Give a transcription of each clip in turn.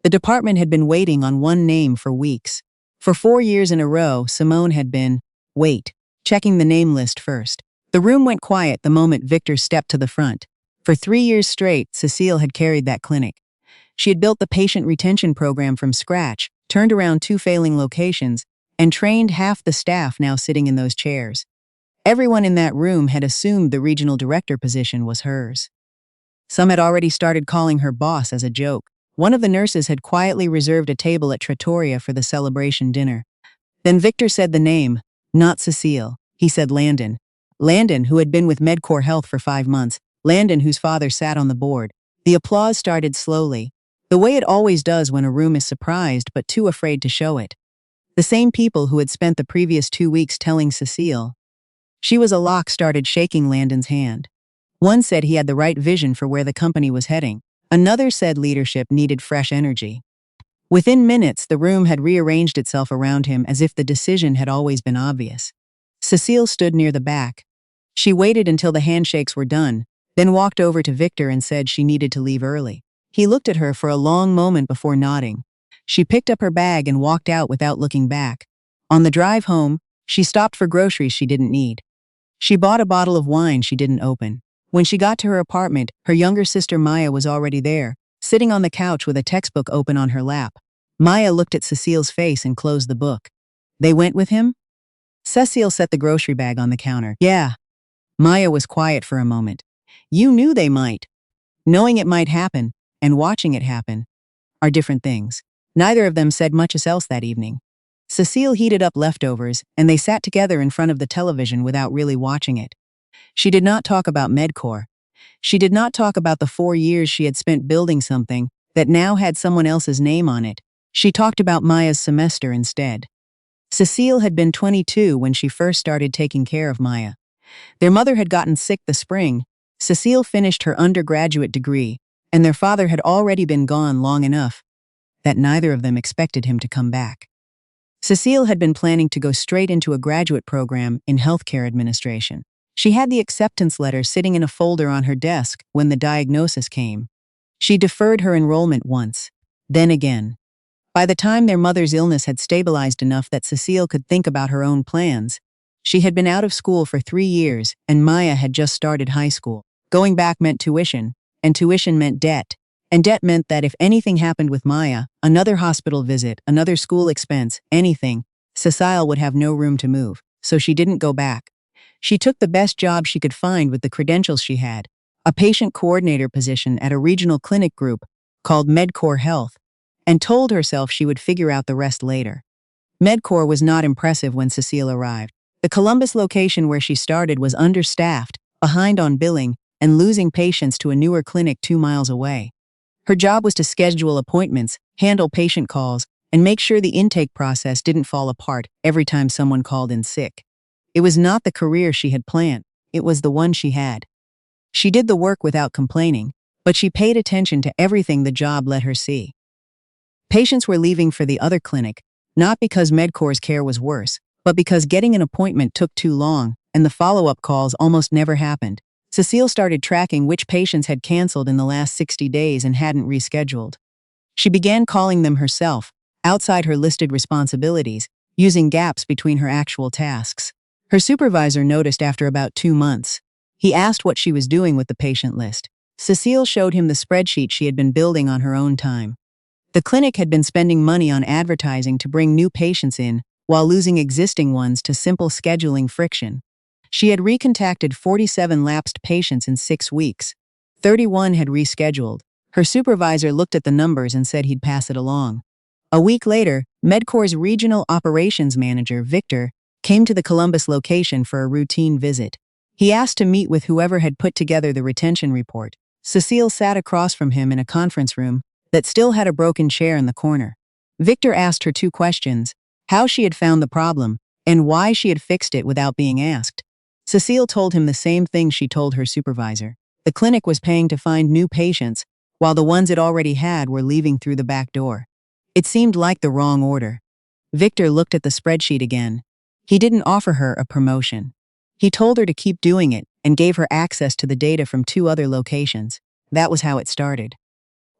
The department had been waiting on one name for weeks. For 4 years in a row, Simone had been, checking the name list first. The room went quiet the moment Victor stepped to the front. For 3 years straight, Cecile had carried that clinic. She had built the patient retention program from scratch, turned around 2 failing locations, and trained half the staff now sitting in those chairs. Everyone in that room had assumed the regional director position was hers. Some had already started calling her boss as a joke. One of the nurses had quietly reserved a table at Trattoria for the celebration dinner. Then Victor said the name, not Cecile. He said Landon. Landon, who had been with Medcore Health for 5 months. Landon, whose father sat on the board. The applause started slowly, the way it always does when a room is surprised but too afraid to show it. The same people who had spent the previous 2 weeks telling Cecile she was a lock started shaking Landon's hand. One said he had the right vision for where the company was heading. Another said leadership needed fresh energy. Within minutes, the room had rearranged itself around him as if the decision had always been obvious. Cecile stood near the back. She waited until the handshakes were done, then walked over to Victor and said she needed to leave early. He looked at her for a long moment before nodding. She picked up her bag and walked out without looking back. On the drive home, she stopped for groceries she didn't need. She bought a bottle of wine she didn't open. When she got to her apartment, her younger sister Maya was already there, sitting on the couch with a textbook open on her lap. Maya looked at Cecile's face and closed the book. They went with him? Cecile set the grocery bag on the counter. Yeah. Maya was quiet for a moment. You knew they might. Knowing it might happen, and watching it happen, are different things. Neither of them said much else that evening. Cecile heated up leftovers, and they sat together in front of the television without really watching it. She did not talk about Medcore. She did not talk about the 4 years she had spent building something that now had someone else's name on it. She talked about Maya's semester instead. Cecile had been 22 when she first started taking care of Maya. Their mother had gotten sick the spring. Cecile finished her undergraduate degree, and their father had already been gone long enough that neither of them expected him to come back. Cecile had been planning to go straight into a graduate program in healthcare administration. She had the acceptance letter sitting in a folder on her desk when the diagnosis came. She deferred her enrollment once, then again. By the time their mother's illness had stabilized enough that Cecile could think about her own plans, she had been out of school for 3 years and Maya had just started high school. Going back meant tuition, and tuition meant debt. And debt meant that if anything happened with Maya, another hospital visit, another school expense, anything, Cecile would have no room to move, so she didn't go back. She took the best job she could find with the credentials she had, a patient coordinator position at a regional clinic group called Medcore Health, and told herself she would figure out the rest later. Medcore was not impressive when Cecile arrived. The Columbus location where she started was understaffed, behind on billing, and losing patients to a newer clinic 2 miles away. Her job was to schedule appointments, handle patient calls, and make sure the intake process didn't fall apart every time someone called in sick. It was not the career she had planned, it was the one she had. She did the work without complaining, but she paid attention to everything the job let her see. Patients were leaving for the other clinic, not because Medcore's care was worse, but because getting an appointment took too long, and the follow-up calls almost never happened. Cecile started tracking which patients had canceled in the last 60 days and hadn't rescheduled. She began calling them herself, outside her listed responsibilities, using gaps between her actual tasks. Her supervisor noticed after about 2 months. He asked what she was doing with the patient list. Cecile showed him the spreadsheet she had been building on her own time. The clinic had been spending money on advertising to bring new patients in, while losing existing ones to simple scheduling friction. She had recontacted 47 lapsed patients in 6 weeks. 31 had rescheduled. Her supervisor looked at the numbers and said he'd pass it along. A week later, Medcore's regional operations manager, Victor, came to the Columbus location for a routine visit. He asked to meet with whoever had put together the retention report. Cecile sat across from him in a conference room that still had a broken chair in the corner. Victor asked her 2 questions: how she had found the problem, and why she had fixed it without being asked. Cecile told him the same thing she told her supervisor. The clinic was paying to find new patients, while the ones it already had were leaving through the back door. It seemed like the wrong order. Victor looked at the spreadsheet again. He didn't offer her a promotion. He told her to keep doing it and gave her access to the data from 2 other locations. That was how it started.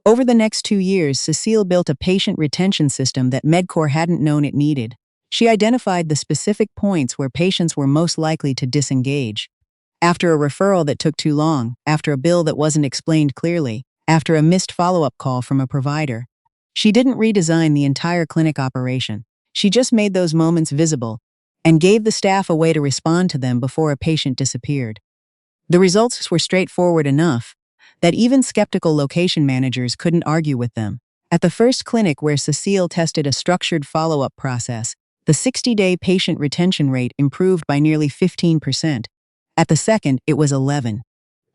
Over the next 2 years, Cecile built a patient retention system that Medcore hadn't known it needed. She identified the specific points where patients were most likely to disengage. After a referral that took too long, after a bill that wasn't explained clearly, after a missed follow-up call from a provider. She didn't redesign the entire clinic operation. She just made those moments visible and gave the staff a way to respond to them before a patient disappeared. The results were straightforward enough that even skeptical location managers couldn't argue with them. At the first clinic where Cecile tested a structured follow-up process, the 60-day patient retention rate improved by nearly 15%. At the second, it was 11.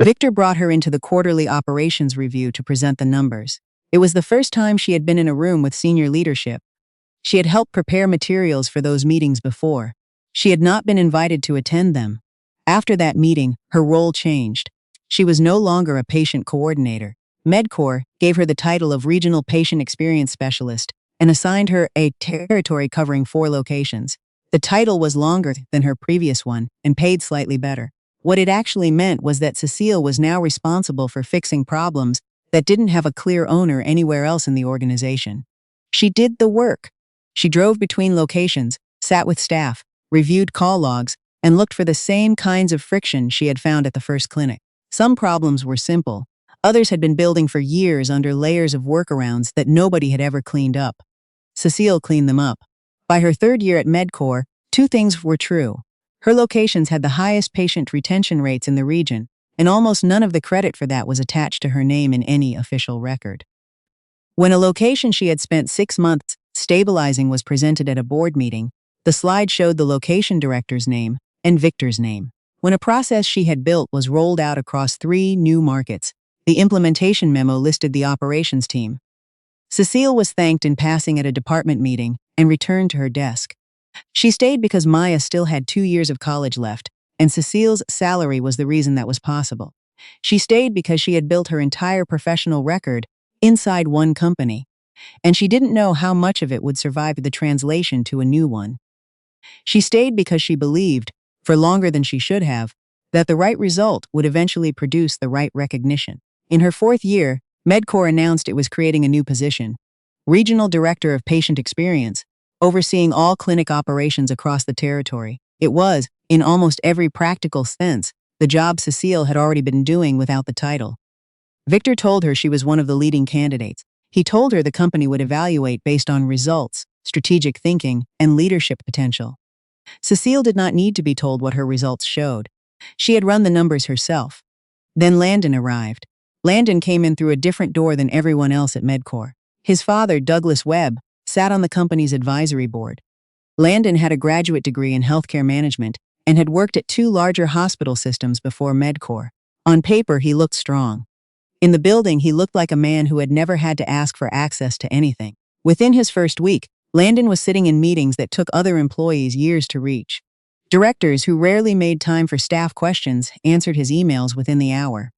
Victor brought her into the quarterly operations review to present the numbers. It was the first time she had been in a room with senior leadership. She had helped prepare materials for those meetings before. She had not been invited to attend them. After that meeting, her role changed. She was no longer a patient coordinator. Medcore gave her the title of Regional Patient Experience Specialist and assigned her a territory covering 4 locations. The title was longer than her previous one and paid slightly better. What it actually meant was that Cecile was now responsible for fixing problems that didn't have a clear owner anywhere else in the organization. She did the work. She drove between locations, sat with staff, reviewed call logs, and looked for the same kinds of friction she had found at the first clinic. Some problems were simple. Others had been building for years under layers of workarounds that nobody had ever cleaned up. Cecile cleaned them up. By her 3rd year at Medcore, 2 things were true. Her locations had the highest patient retention rates in the region, and almost none of the credit for that was attached to her name in any official record. When a location she had spent 6 months stabilizing was presented at a board meeting, the slide showed the location director's name and Victor's name. When a process she had built was rolled out across 3 new markets, the implementation memo listed the operations team. Cecile was thanked in passing at a department meeting and returned to her desk. She stayed because Maya still had 2 years of college left, and Cecile's salary was the reason that was possible. She stayed because she had built her entire professional record inside one company, and she didn't know how much of it would survive the translation to a new one. She stayed because she believed, for longer than she should have, that the right result would eventually produce the right recognition. In her 4th year, Medcore announced it was creating a new position, Regional Director of Patient Experience, overseeing all clinic operations across the territory. It was, in almost every practical sense, the job Cecile had already been doing without the title. Victor told her she was one of the leading candidates. He told her the company would evaluate based on results, strategic thinking, and leadership potential. Cecile did not need to be told what her results showed. She had run the numbers herself. Then Landon arrived. Landon came in through a different door than everyone else at Medcore. His father, Douglas Webb, sat on the company's advisory board. Landon had a graduate degree in healthcare management and had worked at 2 larger hospital systems before Medcore. On paper, he looked strong. In the building, he looked like a man who had never had to ask for access to anything. Within his first week, Landon was sitting in meetings that took other employees years to reach. Directors who rarely made time for staff questions answered his emails within the hour.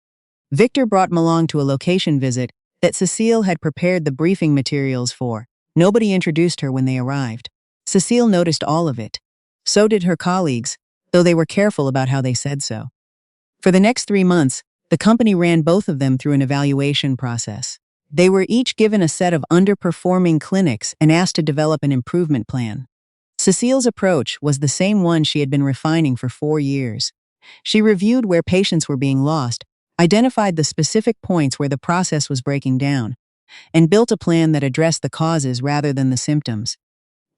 Victor brought him along to a location visit that Cecile had prepared the briefing materials for. Nobody introduced her when they arrived. Cecile noticed all of it. So did her colleagues, though they were careful about how they said so. For the next 3 months, the company ran both of them through an evaluation process. They were each given a set of underperforming clinics and asked to develop an improvement plan. Cecile's approach was the same one she had been refining for 4 years. She reviewed where patients were being lost, identified the specific points where the process was breaking down, and built a plan that addressed the causes rather than the symptoms.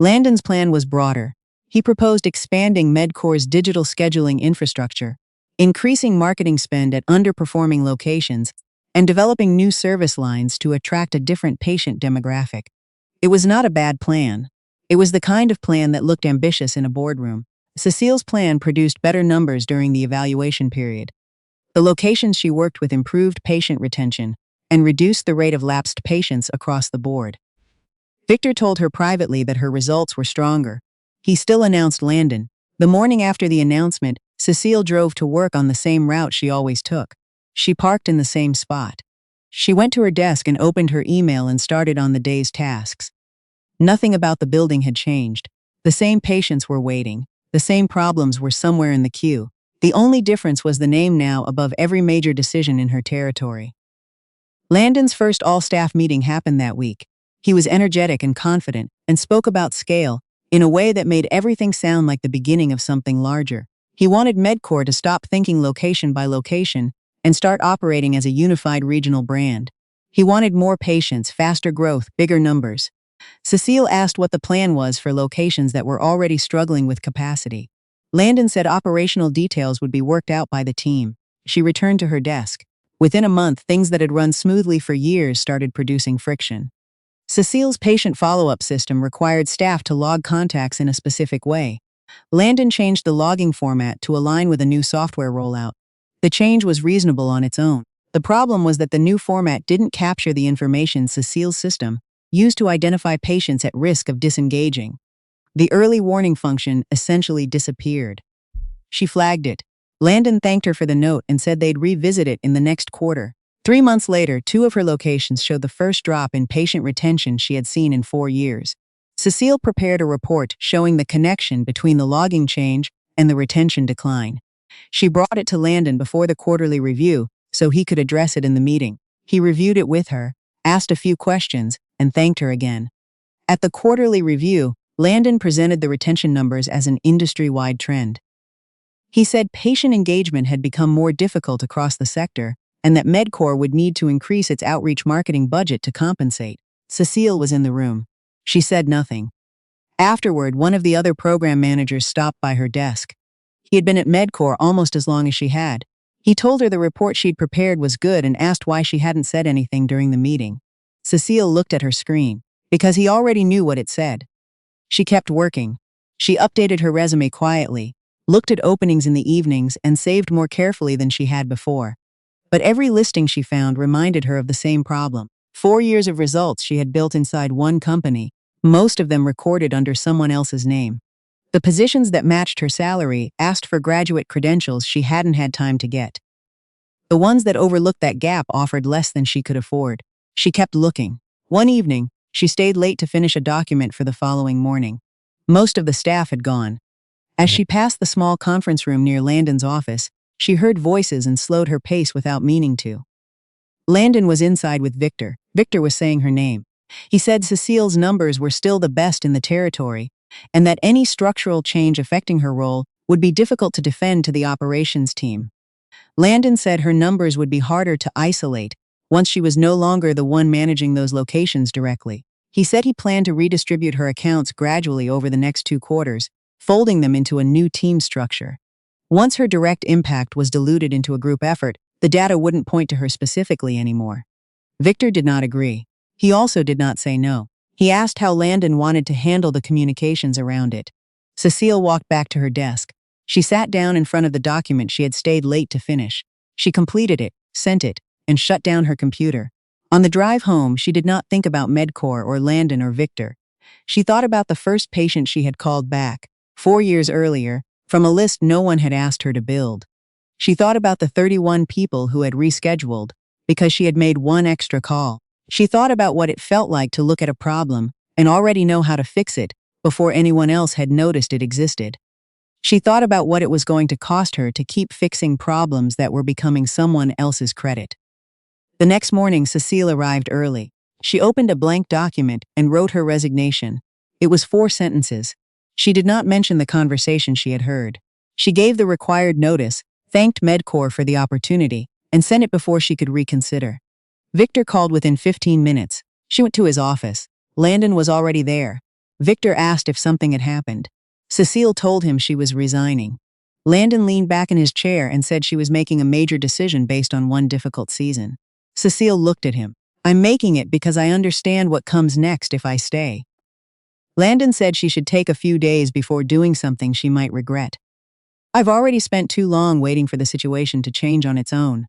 Landon's plan was broader. He proposed expanding Medcore's digital scheduling infrastructure, increasing marketing spend at underperforming locations, and developing new service lines to attract a different patient demographic. It was not a bad plan. It was the kind of plan that looked ambitious in a boardroom. Cecile's plan produced better numbers during the evaluation period. The locations she worked with improved patient retention and reduced the rate of lapsed patients across the board. Victor told her privately that her results were stronger. He still announced Landon. The morning after the announcement, Cecile drove to work on the same route she always took. She parked in the same spot. She went to her desk and opened her email and started on the day's tasks. Nothing about the building had changed. The same patients were waiting. The same problems were somewhere in the queue. The only difference was the name now above every major decision in her territory. Landon's first all-staff meeting happened that week. He was energetic and confident and spoke about scale in a way that made everything sound like the beginning of something larger. He wanted Medcore to stop thinking location by location and start operating as a unified regional brand. He wanted more patience, faster growth, bigger numbers. Cecile asked what the plan was for locations that were already struggling with capacity. Landon said operational details would be worked out by the team. She returned to her desk. Within a month, things that had run smoothly for years started producing friction. Cecile's patient follow-up system required staff to log contacts in a specific way. Landon changed the logging format to align with a new software rollout. The change was reasonable on its own. The problem was that the new format didn't capture the information Cecile's system used to identify patients at risk of disengaging. The early warning function essentially disappeared. She flagged it. Landon thanked her for the note and said they'd revisit it in the next quarter. 3 months later, 2 of her locations showed the first drop in patient retention she had seen in 4 years. Cecile prepared a report showing the connection between the logging change and the retention decline. She brought it to Landon before the quarterly review so he could address it in the meeting. He reviewed it with her, asked a few questions, and thanked her again. At the quarterly review, Landon presented the retention numbers as an industry-wide trend. He said patient engagement had become more difficult across the sector and that Medcore would need to increase its outreach marketing budget to compensate. Cecile was in the room. She said nothing. Afterward, one of the other program managers stopped by her desk. He had been at Medcore almost as long as she had. He told her the report she'd prepared was good and asked why she hadn't said anything during the meeting. Cecile looked at her screen, because he already knew what it said. She kept working. She updated her resume quietly, looked at openings in the evenings, and saved more carefully than she had before. But every listing she found reminded her of the same problem. 4 years of results she had built inside one company, most of them recorded under someone else's name. The positions that matched her salary asked for graduate credentials she hadn't had time to get. The ones that overlooked that gap offered less than she could afford. She kept looking. One evening, she stayed late to finish a document for the following morning. Most of the staff had gone. As she passed the small conference room near Landon's office, she heard voices and slowed her pace without meaning to. Landon was inside with Victor. Victor was saying her name. He said Cecile's numbers were still the best in the territory, and that any structural change affecting her role would be difficult to defend to the operations team. Landon said her numbers would be harder to isolate once she was no longer the one managing those locations directly. He said he planned to redistribute her accounts gradually over the next 2 quarters, folding them into a new team structure. Once her direct impact was diluted into a group effort, the data wouldn't point to her specifically anymore. Victor did not agree. He also did not say no. He asked how Landon wanted to handle the communications around it. Cecile walked back to her desk. She sat down in front of the document she had stayed late to finish. She completed it, sent it, and shut down her computer. On the drive home, she did not think about Medcore or Landon or Victor. She thought about the first patient she had called back, 4 years earlier, from a list no one had asked her to build. She thought about the 31 people who had rescheduled because she had made one extra call. She thought about what it felt like to look at a problem and already know how to fix it before anyone else had noticed it existed. She thought about what it was going to cost her to keep fixing problems that were becoming someone else's credit. The next morning, Cecile arrived early. She opened a blank document and wrote her resignation. It was 4 sentences. She did not mention the conversation she had heard. She gave the required notice, thanked Medcore for the opportunity, and sent it before she could reconsider. Victor called within 15 minutes. She went to his office. Landon was already there. Victor asked if something had happened. Cecile told him she was resigning. Landon leaned back in his chair and said she was making a major decision based on one difficult season. Cecile looked at him. "I'm making it because I understand what comes next if I stay." Landon said she should take a few days before doing something she might regret. "I've already spent too long waiting for the situation to change on its own."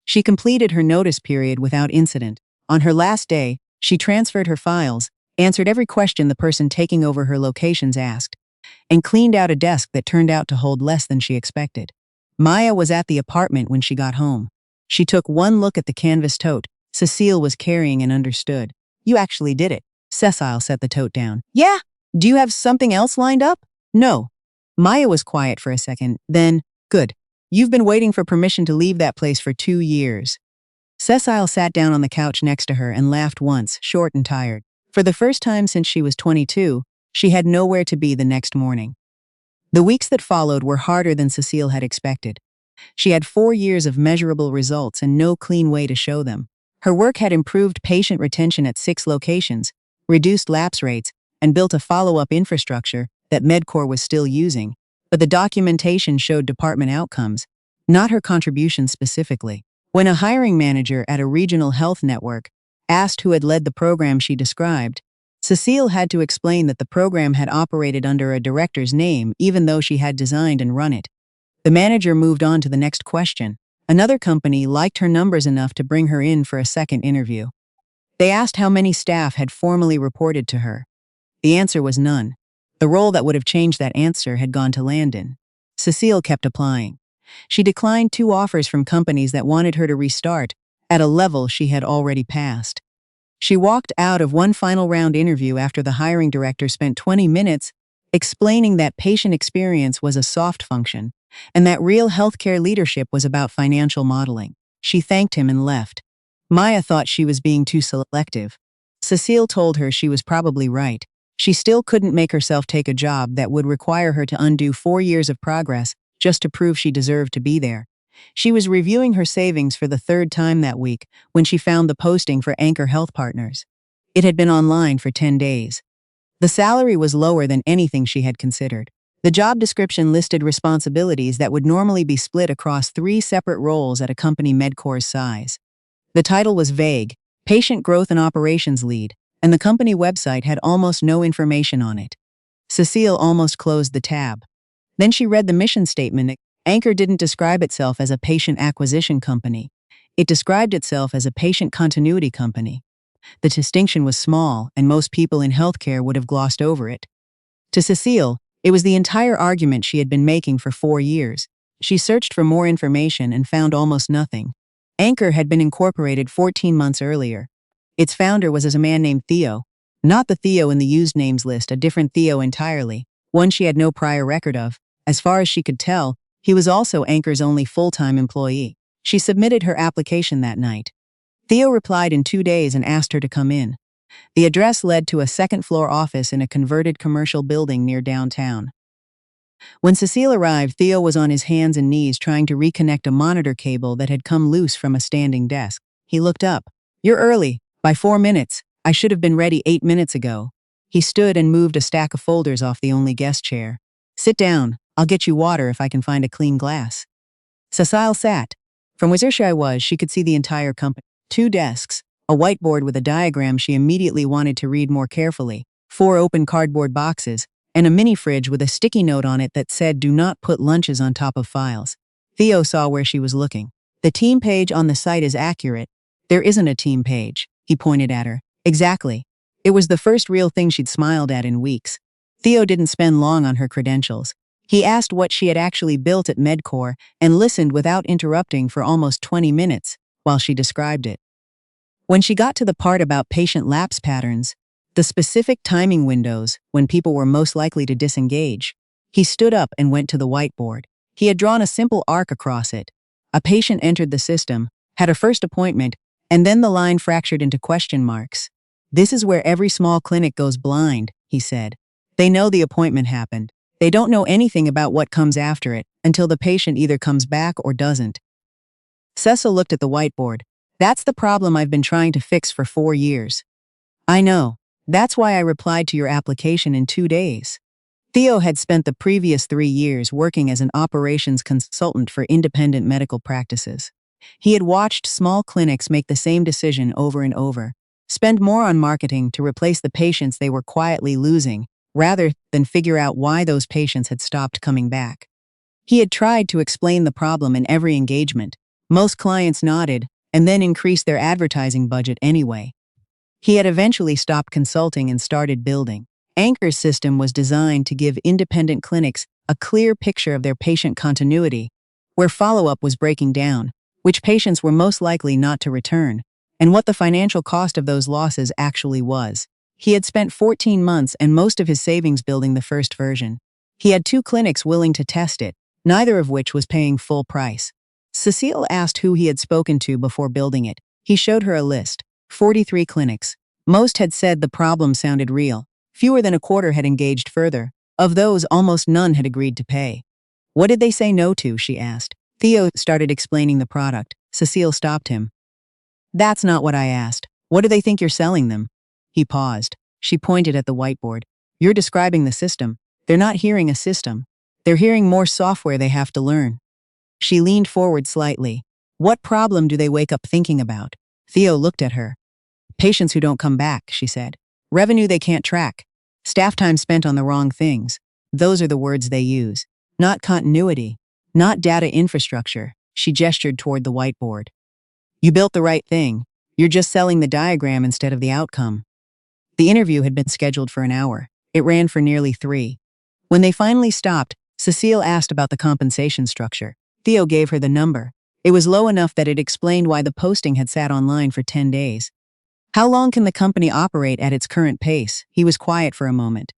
She completed her notice period without incident. On her last day, she transferred her files, answered every question the person taking over her locations asked, and cleaned out a desk that turned out to hold less than she expected. Maya was at the apartment when she got home. She took one look at the canvas tote Cecile was carrying and understood. "You actually did it." Cecile set the tote down. "Yeah? Do you have something else lined up?" "No." Maya was quiet for a second, then, "Good. You've been waiting for permission to leave that place for 2 years." Cecile sat down on the couch next to her and laughed once, short and tired. For the first time since she was 22, she had nowhere to be the next morning. The weeks that followed were harder than Cecile had expected. She had 4 years of measurable results and no clean way to show them. Her work had improved patient retention at 6 locations, reduced lapse rates, and built a follow-up infrastructure that Medcore was still using, but the documentation showed department outcomes, not her contribution specifically. When a hiring manager at a regional health network asked who had led the program she described, Cecile had to explain that the program had operated under a director's name even though she had designed and run it. The manager moved on to the next question. Another company liked her numbers enough to bring her in for a second interview. They asked how many staff had formally reported to her. The answer was none. The role that would have changed that answer had gone to Landon. Cecile kept applying. She declined 2 offers from companies that wanted her to restart at a level she had already passed. She walked out of one final round interview after the hiring director spent 20 minutes explaining that patient experience was a soft function and that real healthcare leadership was about financial modeling. She thanked him and left. Maya thought she was being too selective. Cecile told her she was probably right. She still couldn't make herself take a job that would require her to undo 4 years of progress just to prove she deserved to be there. She was reviewing her savings for the 3rd time that week when she found the posting for Anchor Health Partners. It had been online for 10 days. The salary was lower than anything she had considered. The job description listed responsibilities that would normally be split across 3 separate roles at a company Medcore's size. The title was vague, Patient Growth and Operations Lead, and the company website had almost no information on it. Cecile almost closed the tab. Then she read the mission statement. Anchor didn't describe itself as a patient acquisition company. It described itself as a patient continuity company. The distinction was small, and most people in healthcare would have glossed over it. To Cecile, it was the entire argument she had been making for 4 years. She searched for more information and found almost nothing. Anchor had been incorporated 14 months earlier. Its founder was a man named Theo. Not the Theo in the used names list, a different Theo entirely, one she had no prior record of. As far as she could tell, he was also Anchor's only full-time employee. She submitted her application that night. Theo replied in 2 days and asked her to come in. The address led to a 2nd-floor office in a converted commercial building near downtown. When Cecile arrived, Theo was on his hands and knees trying to reconnect a monitor cable that had come loose from a standing desk. He looked up. "You're early. By 4 minutes. I should have been ready 8 minutes ago." He stood and moved a stack of folders off the only guest chair. "Sit down. I'll get you water if I can find a clean glass." Cecile sat. From where she was, she could see the entire company. 2 desks, a whiteboard with a diagram she immediately wanted to read more carefully, 4 open cardboard boxes, and a mini fridge with a sticky note on it that said, "Do not put lunches on top of files." Theo saw where she was looking. "The team page on the site is accurate. There isn't a team page," he pointed at her. "Exactly." It was the first real thing she'd smiled at in weeks. Theo didn't spend long on her credentials. He asked what she had actually built at Medcore and listened without interrupting for almost 20 minutes while she described it. When she got to the part about patient lapse patterns, the specific timing windows when people were most likely to disengage, he stood up and went to the whiteboard. He had drawn a simple arc across it. A patient entered the system, had a first appointment, and then the line fractured into question marks. "This is where every small clinic goes blind," he said. "They know the appointment happened. They don't know anything about what comes after it until the patient either comes back or doesn't." Cecile looked at the whiteboard. "That's the problem I've been trying to fix for 4 years." "I know. That's why I replied to your application in 2 days." Theo had spent the previous 3 years working as an operations consultant for independent medical practices. He had watched small clinics make the same decision over and over, spend more on marketing to replace the patients they were quietly losing, rather than figure out why those patients had stopped coming back. He had tried to explain the problem in every engagement. Most clients nodded and then increased their advertising budget anyway. He had eventually stopped consulting and started building. Anchor's system was designed to give independent clinics a clear picture of their patient continuity, where follow-up was breaking down, which patients were most likely not to return, and what the financial cost of those losses actually was. He had spent 14 months and most of his savings building the first version. He had 2 clinics willing to test it, neither of which was paying full price. Cecile asked who he had spoken to before building it. He showed her a list. 43 clinics. Most had said the problem sounded real. Fewer than a quarter had engaged further. Of those, almost none had agreed to pay. What did they say no to, she asked. Theo started explaining the product. Cecile stopped him. That's not what I asked. What do they think you're selling them? He paused. She pointed at the whiteboard. You're describing the system. They're not hearing a system. They're hearing more software they have to learn. She leaned forward slightly. What problem do they wake up thinking about? Theo looked at her. Patients who don't come back, she said. Revenue they can't track. Staff time spent on the wrong things. Those are the words they use. Not continuity. Not data infrastructure. She gestured toward the whiteboard. You built the right thing. You're just selling the diagram instead of the outcome. The interview had been scheduled for an hour. It ran for nearly 3. When they finally stopped, Cecile asked about the compensation structure. Theo gave her the number. It was low enough that it explained why the posting had sat online for 10 days. How long can the company operate at its current pace? He was quiet for a moment.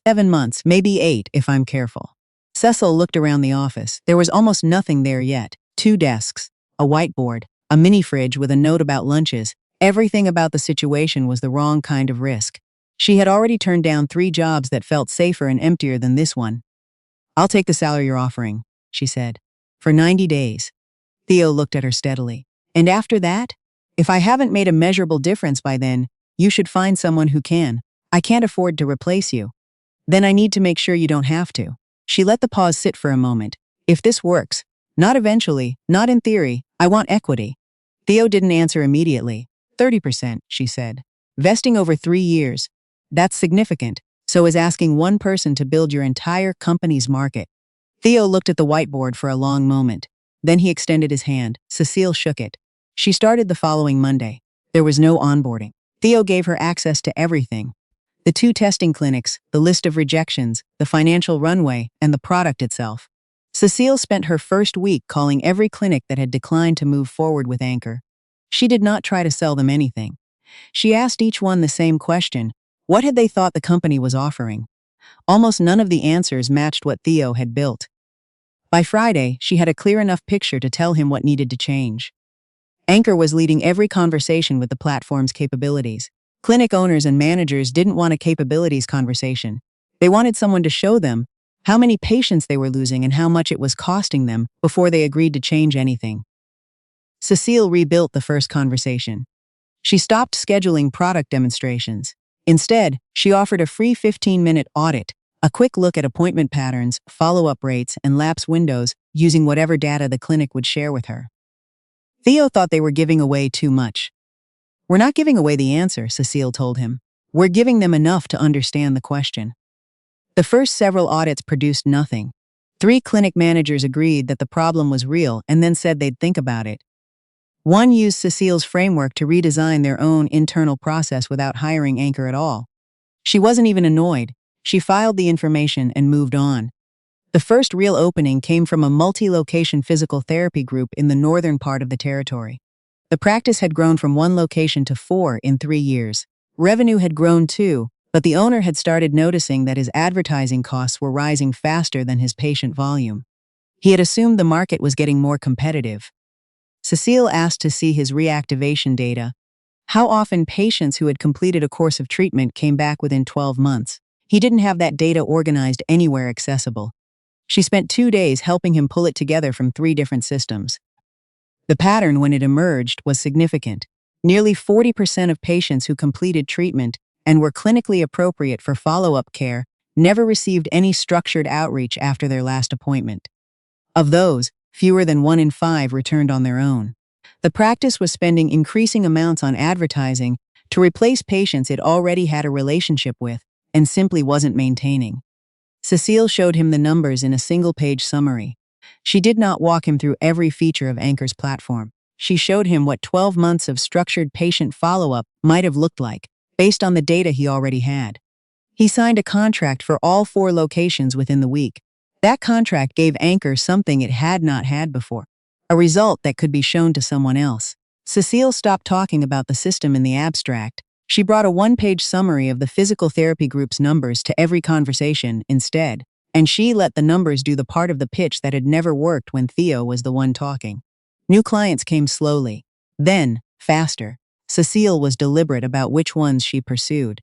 7 months, maybe 8 if I'm careful. Cecile looked around the office. There was almost nothing there yet. 2 desks, a whiteboard, a mini fridge with a note about lunches. Everything about the situation was the wrong kind of risk. She had already turned down 3 jobs that felt safer and emptier than this one. I'll take the salary you're offering, she said. For 90 days. Theo looked at her steadily. And after that? If I haven't made a measurable difference by then, you should find someone who can. I can't afford to replace you. Then I need to make sure you don't have to. She let the pause sit for a moment. If this works, not eventually, not in theory, I want equity. Theo didn't answer immediately. 30%, she said. Vesting over 3 years. That's significant. So is asking one person to build your entire company's market. Theo looked at the whiteboard for a long moment. Then he extended his hand. Cecile shook it. She started the following Monday. There was no onboarding. Theo gave her access to everything. The 2 testing clinics, the list of rejections, the financial runway, and the product itself. Cecile spent her first week calling every clinic that had declined to move forward with Anchor. She did not try to sell them anything. She asked each one the same question. What had they thought the company was offering? Almost none of the answers matched what Theo had built. By Friday, she had a clear enough picture to tell him what needed to change. Anchor was leading every conversation with the platform's capabilities. Clinic owners and managers didn't want a capabilities conversation. They wanted someone to show them how many patients they were losing and how much it was costing them before they agreed to change anything. Cecile rebuilt the first conversation. She stopped scheduling product demonstrations. Instead, she offered a free 15-minute audit, a quick look at appointment patterns, follow-up rates, and lapse windows using whatever data the clinic would share with her. Theo thought they were giving away too much. We're not giving away the answer, Cecile told him. We're giving them enough to understand the question. The first several audits produced nothing. 3 clinic managers agreed that the problem was real and then said they'd think about it. One used Cecile's framework to redesign their own internal process without hiring Anchor at all. She wasn't even annoyed. She filed the information and moved on. The first real opening came from a multi-location physical therapy group in the northern part of the territory. The practice had grown from 1 location to 4 in 3 years. Revenue had grown too, but the owner had started noticing that his advertising costs were rising faster than his patient volume. He had assumed the market was getting more competitive. Cecile asked to see his reactivation data. How often patients who had completed a course of treatment came back within 12 months. He didn't have that data organized anywhere accessible. She spent 2 days helping him pull it together from 3 different systems. The pattern, when it emerged, was significant. Nearly 40% of patients who completed treatment and were clinically appropriate for follow-up care never received any structured outreach after their last appointment. Of those, fewer than 1 in 5 returned on their own. The practice was spending increasing amounts on advertising to replace patients it already had a relationship with and simply wasn't maintaining. Cecile showed him the numbers in a single-page summary. She did not walk him through every feature of Anchor's platform. She showed him what 12 months of structured patient follow-up might have looked like, based on the data he already had. He signed a contract for all 4 locations within the week. That contract gave Anchor something it had not had before, a result that could be shown to someone else. Cecile stopped talking about the system in the abstract. She brought a 1-page summary of the physical therapy group's numbers to every conversation instead, and she let the numbers do the part of the pitch that had never worked when Theo was the one talking. New clients came slowly. Then, faster. Cecile was deliberate about which ones she pursued.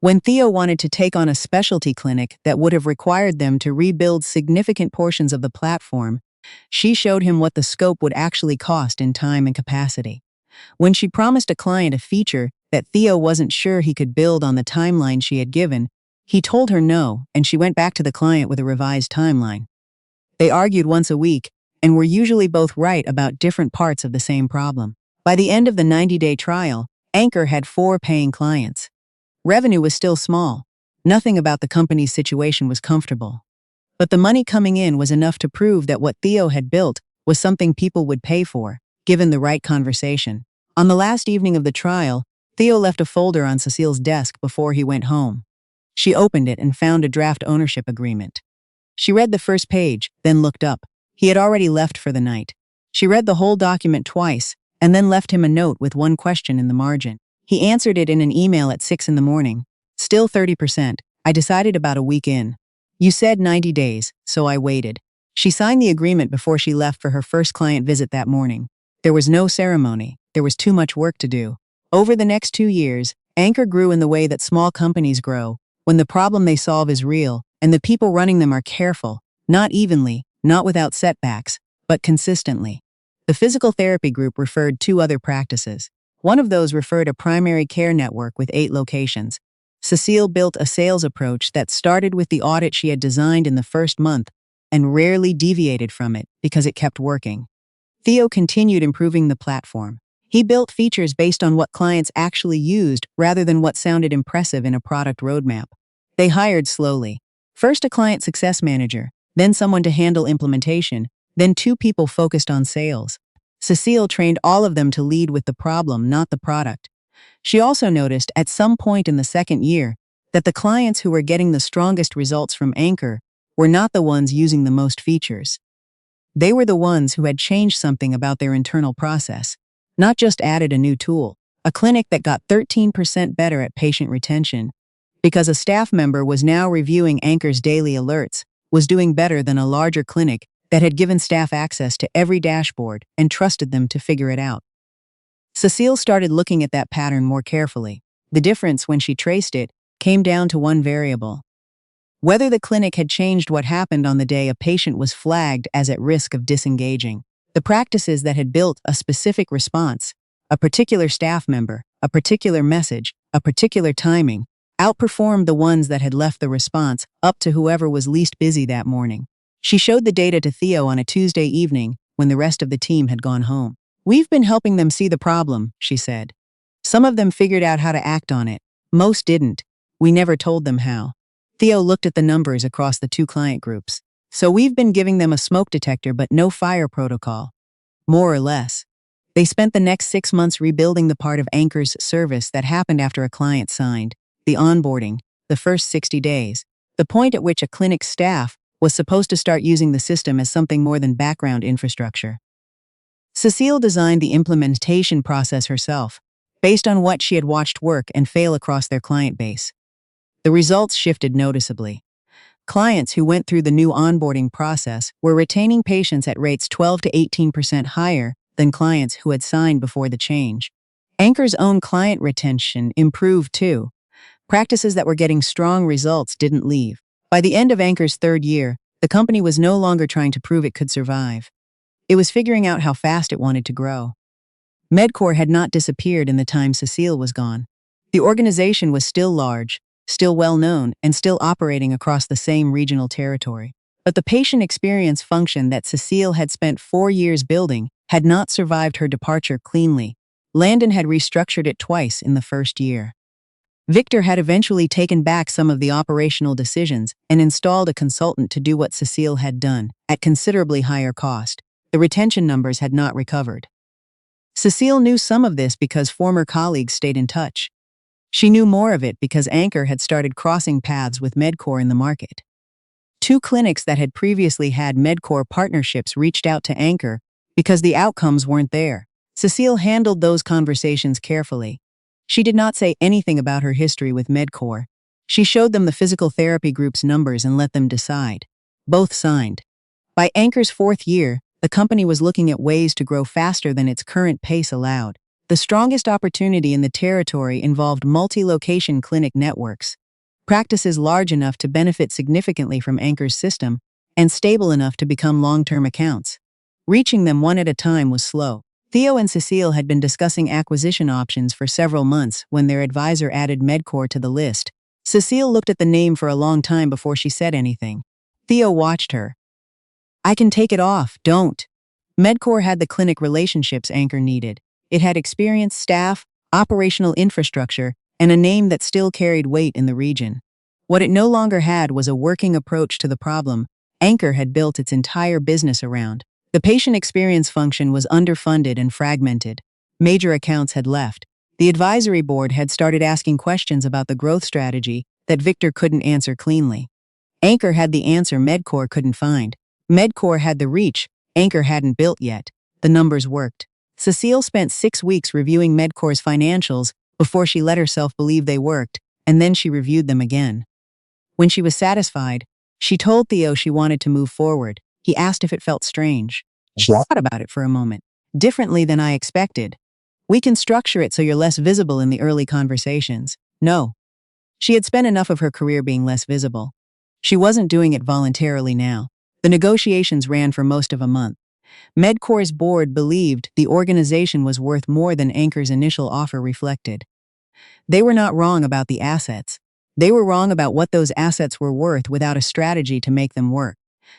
When Theo wanted to take on a specialty clinic that would have required them to rebuild significant portions of the platform, she showed him what the scope would actually cost in time and capacity. When she promised a client a feature that Theo wasn't sure he could build on the timeline she had given, he told her no, and she went back to the client with a revised timeline. They argued once a week, and were usually both right about different parts of the same problem. By the end of the 90-day trial, Anchor had 4 paying clients. Revenue was still small. Nothing about the company's situation was comfortable. But the money coming in was enough to prove that what Theo had built was something people would pay for, given the right conversation. On the last evening of the trial, Theo left a folder on Cecile's desk before he went home. She opened it and found a draft ownership agreement. She read the first page, then looked up. He had already left for the night. She read the whole document twice, and then left him a note with one question in the margin. He answered it in an email at 6 in the morning. Still 30%. I decided about a week in. You said 90 days, so I waited. She signed the agreement before she left for her first client visit that morning. There was no ceremony. There was too much work to do. Over the next 2 years, Anchor grew in the way that small companies grow, when the problem they solve is real, and the people running them are careful, not evenly, not without setbacks, but consistently. The physical therapy group referred 2 other practices. One of those referred a primary care network with 8 locations. Cecile built a sales approach that started with the audit she had designed in the first month and rarely deviated from it because it kept working. Theo continued improving the platform. He built features based on what clients actually used rather than what sounded impressive in a product roadmap. They hired slowly. First a client success manager, then someone to handle implementation, then 2 people focused on sales. Cecile trained all of them to lead with the problem, not the product. She also noticed at some point in the second year that the clients who were getting the strongest results from Anchor were not the ones using the most features. They were the ones who had changed something about their internal process, not just added a new tool. A clinic that got 13% better at patient retention, because a staff member was now reviewing Anchor's daily alerts, was doing better than a larger clinic that had given staff access to every dashboard and trusted them to figure it out. Cecile started looking at that pattern more carefully. The difference, when she traced it, came down to one variable: whether the clinic had changed what happened on the day a patient was flagged as at risk of disengaging. The practices that had built a specific response, a particular staff member, a particular message, a particular timing, outperformed the ones that had left the response up to whoever was least busy that morning. She showed the data to Theo on a Tuesday evening when the rest of the team had gone home. We've been helping them see the problem, she said. Some of them figured out how to act on it. Most didn't. We never told them how. Theo looked at the numbers across the 2 client groups. So we've been giving them a smoke detector but no fire protocol. More or less. They spent the next 6 months rebuilding the part of Anchor's service that happened after a client signed, the onboarding, the first 60 days, the point at which a clinic's staff was supposed to start using the system as something more than background infrastructure. Cecile designed the implementation process herself, based on what she had watched work and fail across their client base. The results shifted noticeably. Clients who went through the new onboarding process were retaining patients at rates 12 to 18% higher than clients who had signed before the change. Anchor's own client retention improved too. Practices that were getting strong results didn't leave. By the end of Anchor's 3rd year, the company was no longer trying to prove it could survive. It was figuring out how fast it wanted to grow. Medcore had not disappeared in the time Cecile was gone. The organization was still large, still well-known, and still operating across the same regional territory. But the patient experience function that Cecile had spent 4 years building had not survived her departure cleanly. Landon had restructured it twice in the first year. Victor had eventually taken back some of the operational decisions and installed a consultant to do what Cecile had done, at considerably higher cost. The retention numbers had not recovered. Cecile knew some of this because former colleagues stayed in touch. She knew more of it because Anchor had started crossing paths with Medcore in the market. 2 clinics that had previously had Medcore partnerships reached out to Anchor because the outcomes weren't there. Cecile handled those conversations carefully. She did not say anything about her history with Medcore. She showed them the physical therapy group's numbers and let them decide. Both signed. By Anchor's 4th year, the company was looking at ways to grow faster than its current pace allowed. The strongest opportunity in the territory involved multi-location clinic networks, practices large enough to benefit significantly from Anchor's system and stable enough to become long-term accounts. Reaching them one at a time was slow. Theo and Cecile had been discussing acquisition options for several months when their advisor added Medcore to the list. Cecile looked at the name for a long time before she said anything. Theo watched her. "I can take it off, don't." Medcore had the clinic relationships Anchor needed. It had experienced staff, operational infrastructure, and a name that still carried weight in the region. What it no longer had was a working approach to the problem Anchor had built its entire business around. The patient experience function was underfunded and fragmented. Major accounts had left. The advisory board had started asking questions about the growth strategy that Victor couldn't answer cleanly. Anchor had the answer Medcore couldn't find. Medcore had the reach Anchor hadn't built yet. The numbers worked. Cecile spent 6 weeks reviewing Medcore's financials before she let herself believe they worked, and then she reviewed them again. When she was satisfied, she told Theo she wanted to move forward. He asked if it felt strange. She thought about it for a moment. "Differently than I expected. We can structure it so you're less visible in the early conversations." No. She had spent enough of her career being less visible. She wasn't doing it voluntarily now. The negotiations ran for most of a month. Medcore's board believed the organization was worth more than Anchor's initial offer reflected. They were not wrong about the assets. They were wrong about what those assets were worth without a strategy to make them work.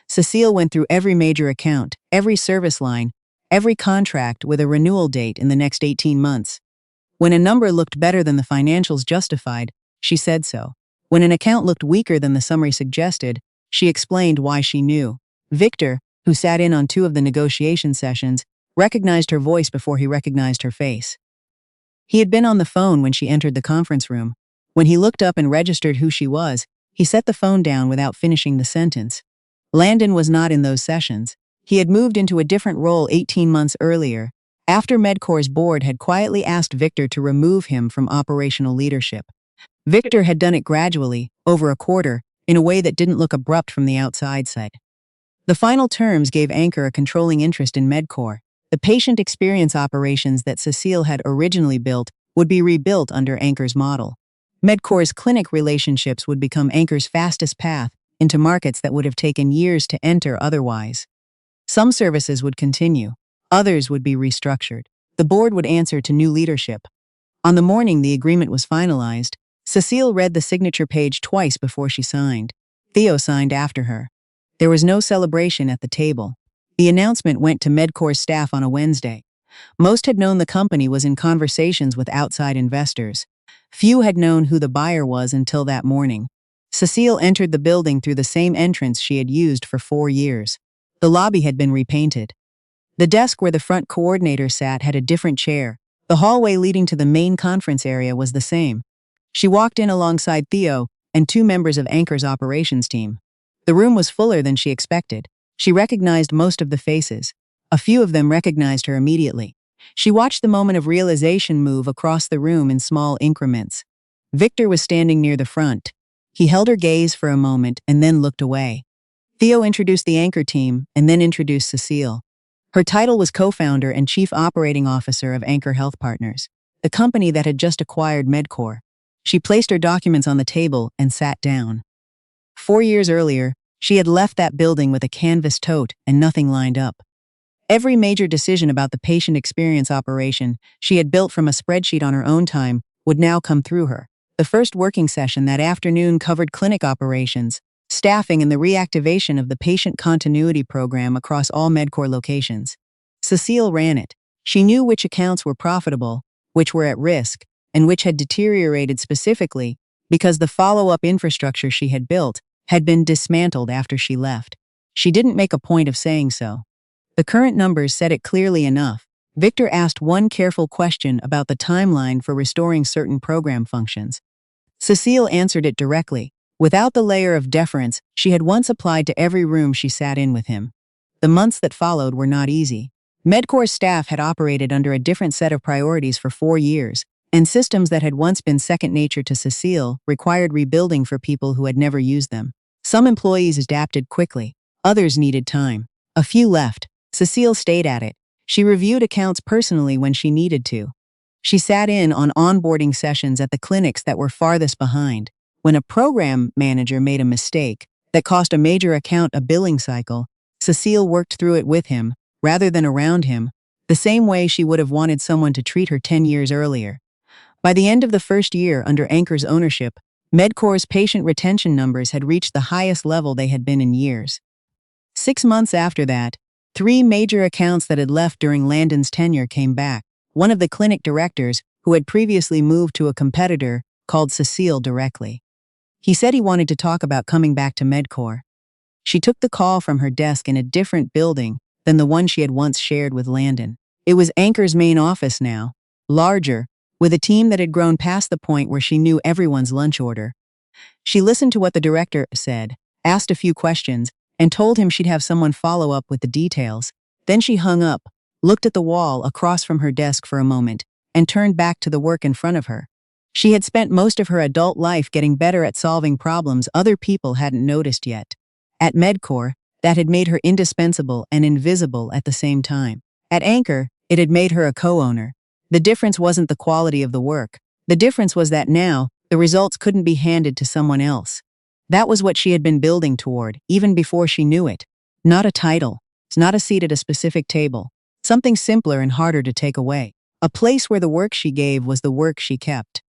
Cecile went through every major account, every service line, every contract with a renewal date in the next 18 months. When a number looked better than the financials justified, she said so. When an account looked weaker than the summary suggested, she explained why she knew. Victor, who sat in on 2 of the negotiation sessions, recognized her voice before he recognized her face. He had been on the phone when she entered the conference room. When he looked up and registered who she was, he set the phone down without finishing the sentence. Landon was not in those sessions. He had moved into a different role 18 months earlier, after Medcore's board had quietly asked Victor to remove him from operational leadership. Victor had done it gradually, over a quarter, in a way that didn't look abrupt from the outside side. The final terms gave Anchor a controlling interest in Medcore. The patient experience operations that Cecile had originally built would be rebuilt under Anchor's model. Medcore's clinic relationships would become Anchor's fastest path into markets that would have taken years to enter otherwise. Some services would continue. Others would be restructured. The board would answer to new leadership. On the morning the agreement was finalized, Cecile read the signature page twice before she signed. Theo signed after her. There was no celebration at the table. The announcement went to Medcore's staff on a Wednesday. Most had known the company was in conversations with outside investors. Few had known who the buyer was until that morning. Cecile entered the building through the same entrance she had used for 4 years. The lobby had been repainted. The desk where the front coordinator sat had a different chair. The hallway leading to the main conference area was the same. She walked in alongside Theo and 2 members of Anchor's operations team. The room was fuller than she expected. She recognized most of the faces. A few of them recognized her immediately. She watched the moment of realization move across the room in small increments. Victor was standing near the front. He held her gaze for a moment and then looked away. Theo introduced the Anchor team and then introduced Cecile. Her title was co-founder and chief operating officer of Anchor Health Partners, the company that had just acquired Medcore. She placed her documents on the table and sat down. 4 years earlier, she had left that building with a canvas tote and nothing lined up. Every major decision about the patient experience operation she had built from a spreadsheet on her own time would now come through her. The first working session that afternoon covered clinic operations, staffing, and the reactivation of the patient continuity program across all Medcore locations. Cecile ran it. She knew which accounts were profitable, which were at risk, and which had deteriorated specifically because the follow-up infrastructure she had built had been dismantled after she left. She didn't make a point of saying so. The current numbers said it clearly enough. Victor asked one careful question about the timeline for restoring certain program functions. Cecile answered it directly, without the layer of deference she had once applied to every room she sat in with him. The months that followed were not easy. Medcore's staff had operated under a different set of priorities for 4 years, and systems that had once been second nature to Cecile required rebuilding for people who had never used them. Some employees adapted quickly. Others needed time. A few left. Cecile stayed at it. She reviewed accounts personally when she needed to. She sat in on onboarding sessions at the clinics that were farthest behind. When a program manager made a mistake that cost a major account a billing cycle, Cecile worked through it with him, rather than around him, the same way she would have wanted someone to treat her 10 years earlier. By the end of the first year under Anchor's ownership, Medcore's patient retention numbers had reached the highest level they had been in years. 6 months after that, 3 major accounts that had left during Landon's tenure came back. One of the clinic directors, who had previously moved to a competitor, called Cecile directly. He said he wanted to talk about coming back to Medcore. She took the call from her desk in a different building than the one she had once shared with Landon. It was Anchor's main office now, larger, with a team that had grown past the point where she knew everyone's lunch order. She listened to what the director said, asked a few questions, and told him she'd have someone follow up with the details. Then she hung up, looked at the wall across from her desk for a moment, and turned back to the work in front of her. She had spent most of her adult life getting better at solving problems other people hadn't noticed yet. At Medcore, that had made her indispensable and invisible at the same time. At Anchor, it had made her a co-owner. The difference wasn't the quality of the work. The difference was that now, the results couldn't be handed to someone else. That was what she had been building toward, even before she knew it. Not a title, not a seat at a specific table. Something simpler and harder to take away. A place where the work she gave was the work she kept.